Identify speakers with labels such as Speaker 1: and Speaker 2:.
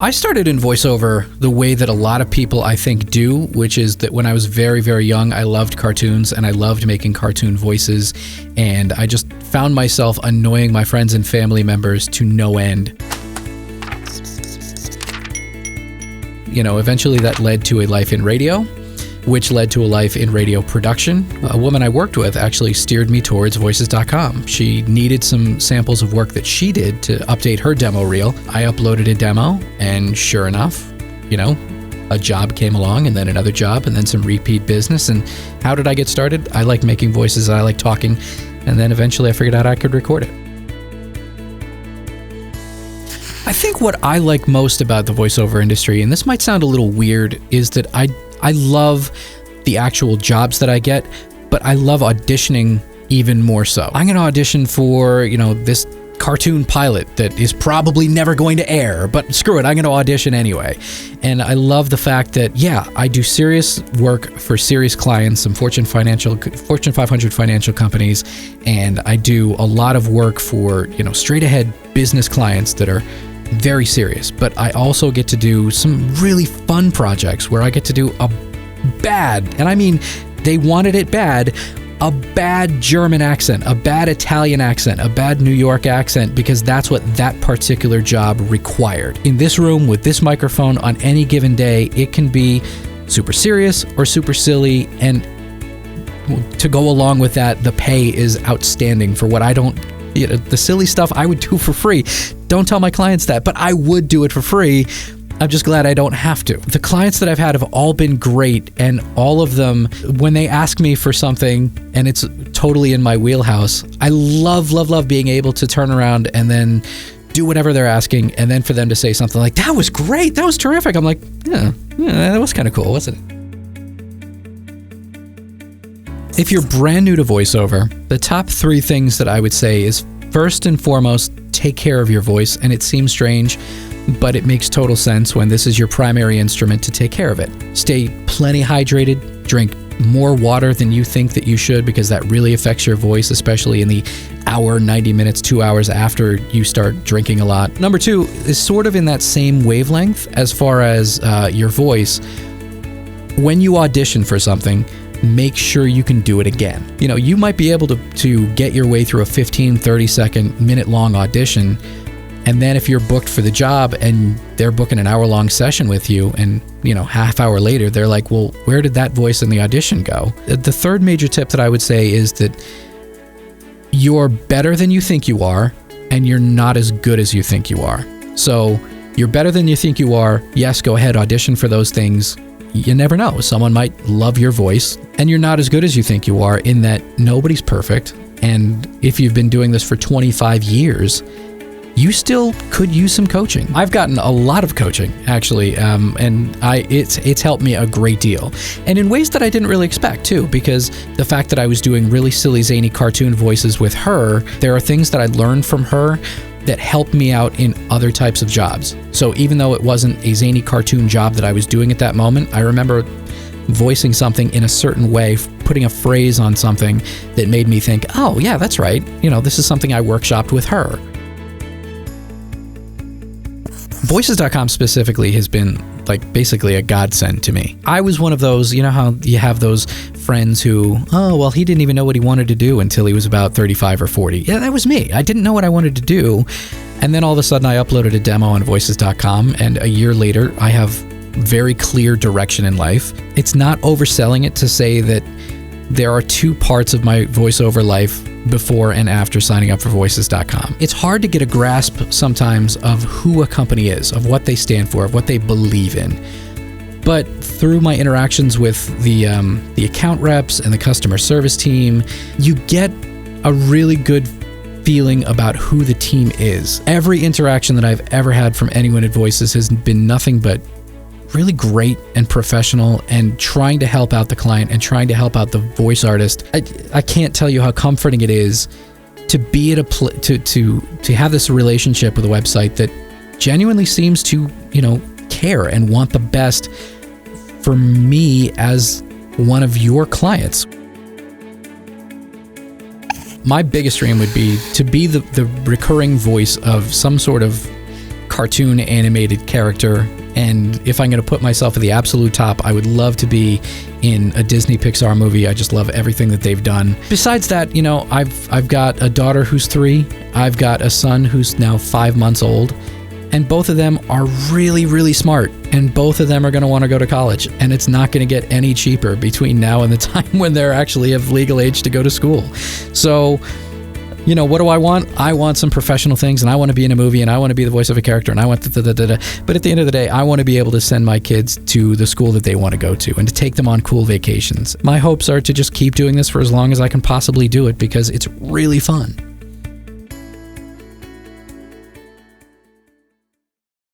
Speaker 1: I started in voiceover the way that a lot of people, I think, do, which is that when I was very, very young, I loved cartoons and I loved making cartoon voices, and I just found myself annoying my friends and family members to no end. You know, eventually that led to a life in radio, which led to a life in radio production. A woman I worked with actually steered me towards Voicescom. She needed some samples of work that she did to update her demo reel. I uploaded a demo, and sure enough, you know, a job came along, and then another job, and then some repeat business. And how did I get started? I like making voices, I like talking, and then eventually I figured out I could record it. I think what I like most about the voiceover industry, and this might sound a little weird, is that I love the actual jobs that I get, but I love auditioning even more so. I'm going to audition for, you know, this cartoon pilot that is probably never going to air, but screw it, I'm going to audition anyway. And I love the fact that, yeah, I do serious work for serious clients, some Fortune 500 financial companies, and I do a lot of work for, you know, straight ahead business clients that are very serious, but I also get to do some really fun projects where I get to do a bad, and I mean, they wanted it bad, a bad German accent, a bad Italian accent, a bad New York accent, because that's what that particular job required. In this room with this microphone on any given day, it can be super serious or super silly, and to go along with that, the pay is outstanding for what I don't, you know, the silly stuff I would do for free. Don't tell my clients that, but I would do it for free. I'm just glad I don't have to. The clients that I've had have all been great, and all of them, when they ask me for something and it's totally in my wheelhouse, I love being able to turn around and then do whatever they're asking, and then for them to say something like, "That was great, that was terrific." I'm like, yeah, that was kind of cool, wasn't it? If you're brand new to voiceover, the top 3 things that I would say is, first and foremost, take care of your voice. And it seems strange, but it makes total sense when this is your primary instrument to take care of it. Stay plenty hydrated, drink more water than you think that you should, because that really affects your voice, especially in the hour, 90 minutes, 2 hours after you start drinking a lot. Number 2 is sort of in that same wavelength as far as your voice. When you audition for something, make sure you can do it again. You know, you might be able to get your way through a 15, 30-second, minute-long audition, and then if you're booked for the job and they're booking an hour-long session with you, and, you know, half hour later, they're like, well, where did that voice in the audition go? The third major tip that I would say is that you're better than you think you are, and you're not as good as you think you are. So you're better than you think you are. Yes, go ahead, audition for those things. You never know. Someone might love your voice, and you're not as good as you think you are, in that nobody's perfect. And if you've been doing this for 25 years, you still could use some coaching. I've gotten a lot of coaching, actually, and it's helped me a great deal. And in ways that I didn't really expect, too, because the fact that I was doing really silly, zany cartoon voices with her, there are things that I learned from her that helped me out in other types of jobs. So even though it wasn't a zany cartoon job that I was doing at that moment, I remember voicing something in a certain way, putting a phrase on something that made me think, oh yeah, that's right. You know, this is something I workshopped with her. Voicescom specifically has been like basically a godsend to me. I was one of those, you know how you have those friends who, oh, well, he didn't even know what he wanted to do until he was about 35 or 40. Yeah, that was me. I didn't know what I wanted to do. And then all of a sudden I uploaded a demo on Voicescom, and a year later I have very clear direction in life. It's not overselling it to say that there are 2 parts of my voiceover life before and after signing up for Voicescom. It's hard to get a grasp sometimes of who a company is, of what they stand for, of what they believe in. But through my interactions with the account reps and the customer service team, you get a really good feeling about who the team is. Every interaction that I've ever had from anyone at Voices has been nothing but really great and professional, and trying to help out the client and trying to help out the voice artist. I can't tell you how comforting it is to be at to have this relationship with a website that genuinely seems to, you know, care and want the best for me as one of your clients. My biggest dream would be to be the recurring voice of some sort of cartoon animated character. And if I'm going to put myself at the absolute top, I would love to be in a Disney Pixar movie. I just love everything that they've done. Besides that, you know, I've got a daughter who's 3. I've got a son who's now 5 months old. And both of them are really, really smart. And both of them are going to want to go to college. And it's not going to get any cheaper between now and the time when they're actually of legal age to go to school. So, you know, what do I want? I want some professional things, and I want to be in a movie, and I want to be the voice of a character, and I want da-da-da-da-da. But at the end of the day, I want to be able to send my kids to the school that they want to go to and to take them on cool vacations. My hopes are to just keep doing this for as long as I can possibly do it, because it's really fun.